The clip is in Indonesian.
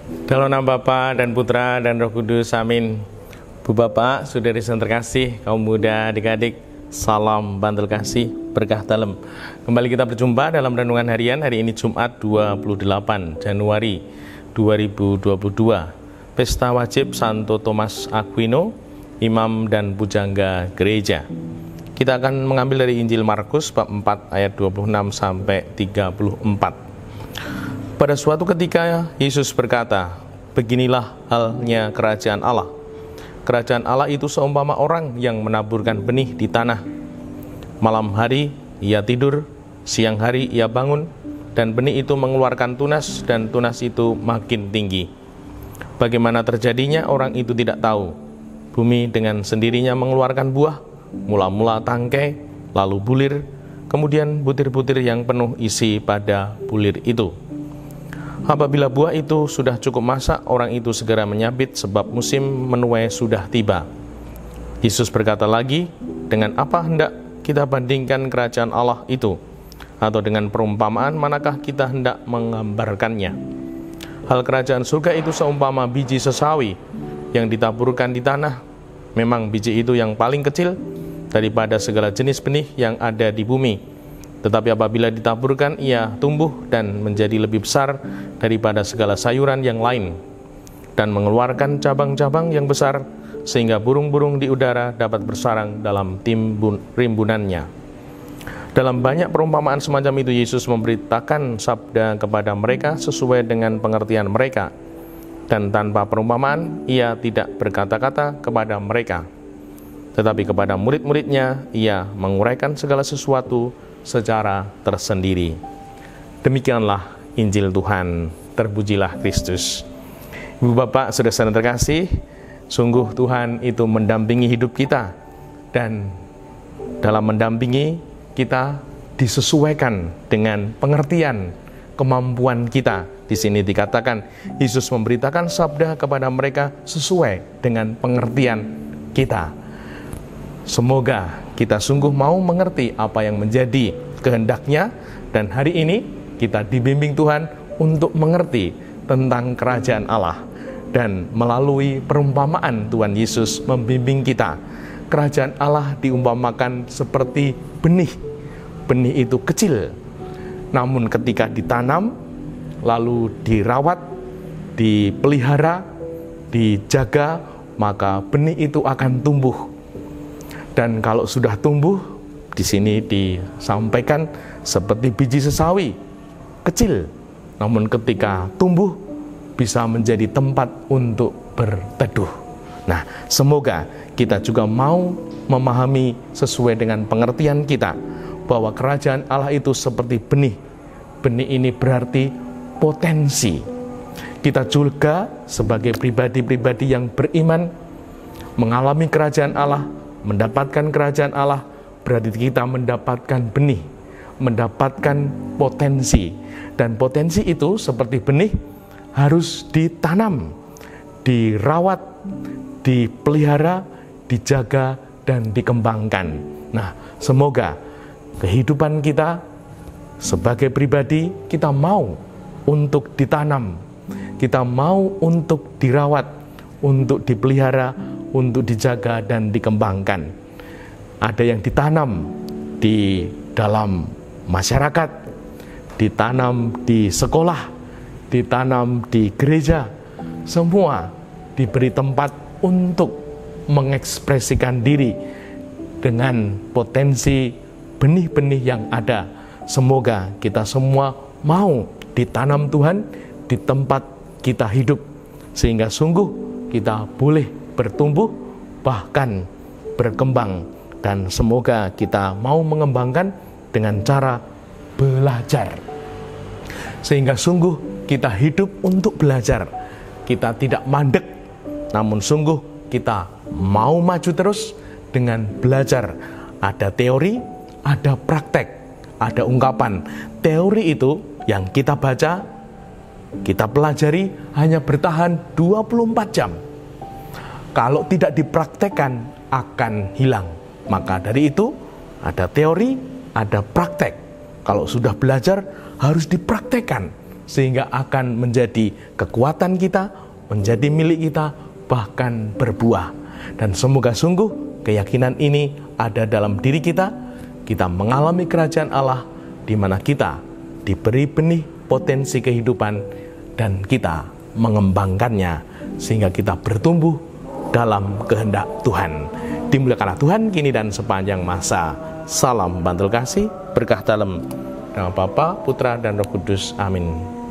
Dalam nama Bapa dan Putra dan Roh Kudus, amin. Bu Bapak, saudari yang terkasih, kaum muda, adik-adik, salam bantul kasih, berkah dalam. Kembali kita berjumpa dalam renungan harian hari ini Jumat 28 Januari 2022. Pesta wajib Santo Thomas Aquino, Imam dan Pujangga Gereja. Kita akan mengambil dari Injil Markus bab 4 ayat 26 sampai 34. Pada suatu ketika Yesus berkata, "Beginilah halnya kerajaan Allah. Kerajaan Allah itu seumpama orang yang menaburkan benih di tanah. Malam hari ia tidur, siang hari ia bangun, dan benih itu mengeluarkan tunas, dan tunas itu makin tinggi. Bagaimana terjadinya orang itu tidak tahu. Bumi dengan sendirinya mengeluarkan buah, mula-mula tangkai, lalu bulir, kemudian butir-butir yang penuh isi pada bulir itu. Apabila buah itu sudah cukup masak, orang itu segera menyabit sebab musim menuai sudah tiba." Yesus berkata lagi, "Dengan apa hendak kita bandingkan kerajaan Allah itu? Atau dengan perumpamaan manakah kita hendak menggambarkannya? Hal kerajaan surga itu seumpama biji sesawi yang ditaburkan di tanah. Memang biji itu yang paling kecil daripada segala jenis benih yang ada di bumi. Tetapi apabila ditaburkan, ia tumbuh dan menjadi lebih besar daripada segala sayuran yang lain, dan mengeluarkan cabang-cabang yang besar, sehingga burung-burung di udara dapat bersarang dalam rimbunannya." Dalam banyak perumpamaan semacam itu, Yesus memberitakan sabda kepada mereka sesuai dengan pengertian mereka, dan tanpa perumpamaan, ia tidak berkata-kata kepada mereka. Tetapi kepada murid-muridnya, ia menguraikan segala sesuatu secara tersendiri. Demikianlah Injil Tuhan, terpujilah Kristus. Ibu Bapak, saudara-saudara terkasih, sungguh Tuhan itu mendampingi hidup kita, dan dalam mendampingi kita disesuaikan dengan pengertian kemampuan kita. Di sini dikatakan Yesus memberitakan sabda kepada mereka sesuai dengan pengertian kita. Semoga kita sungguh mau mengerti apa yang menjadi kehendaknya, dan hari ini kita dibimbing Tuhan untuk mengerti tentang kerajaan Allah, dan melalui perumpamaan Tuhan Yesus membimbing kita. Kerajaan Allah diumpamakan seperti benih. Benih itu kecil, namun ketika ditanam, lalu dirawat, dipelihara, dijaga, maka benih itu akan tumbuh. Dan kalau sudah tumbuh, di sini disampaikan seperti biji sesawi, kecil, namun ketika tumbuh bisa menjadi tempat untuk berteduh. Nah, semoga kita juga mau memahami sesuai dengan pengertian kita bahwa kerajaan Allah itu seperti benih. Benih ini berarti potensi. Kita juga sebagai pribadi-pribadi yang beriman mengalami kerajaan Allah, mendapatkan kerajaan Allah, berarti kita mendapatkan benih, mendapatkan potensi. Dan potensi itu seperti benih harus ditanam, dirawat, dipelihara, dijaga, dan dikembangkan. Nah, semoga kehidupan kita sebagai pribadi, kita mau untuk ditanam, kita mau untuk dirawat, untuk dipelihara, untuk dijaga dan dikembangkan. Ada yang ditanam di dalam masyarakat, ditanam di sekolah, ditanam di gereja. Semua diberi tempat untuk mengekspresikan diri dengan potensi benih-benih yang ada. Semoga kita semua mau ditanam Tuhan di tempat kita hidup, sehingga sungguh kita boleh bertumbuh, bahkan berkembang, dan semoga kita mau mengembangkan dengan cara belajar, sehingga sungguh kita hidup untuk belajar. Kita tidak mandek, namun sungguh kita mau maju terus dengan belajar. Ada teori, ada praktek, ada ungkapan. Teori itu yang kita baca, kita pelajari hanya bertahan 24 jam. Kalau tidak dipraktekkan akan hilang. Maka dari itu ada teori, ada praktek. Kalau sudah belajar harus dipraktekkan sehingga akan menjadi kekuatan kita, menjadi milik kita, bahkan berbuah. Dan semoga sungguh keyakinan ini ada dalam diri kita, kita mengalami kerajaan Allah di mana kita diberi benih potensi kehidupan dan kita mengembangkannya sehingga kita bertumbuh dalam kehendak Tuhan. Dimuliakanlah Tuhan kini dan sepanjang masa. Salam bantul kasih, berkah dalam nama Bapa, Putra, dan Roh Kudus. Amin.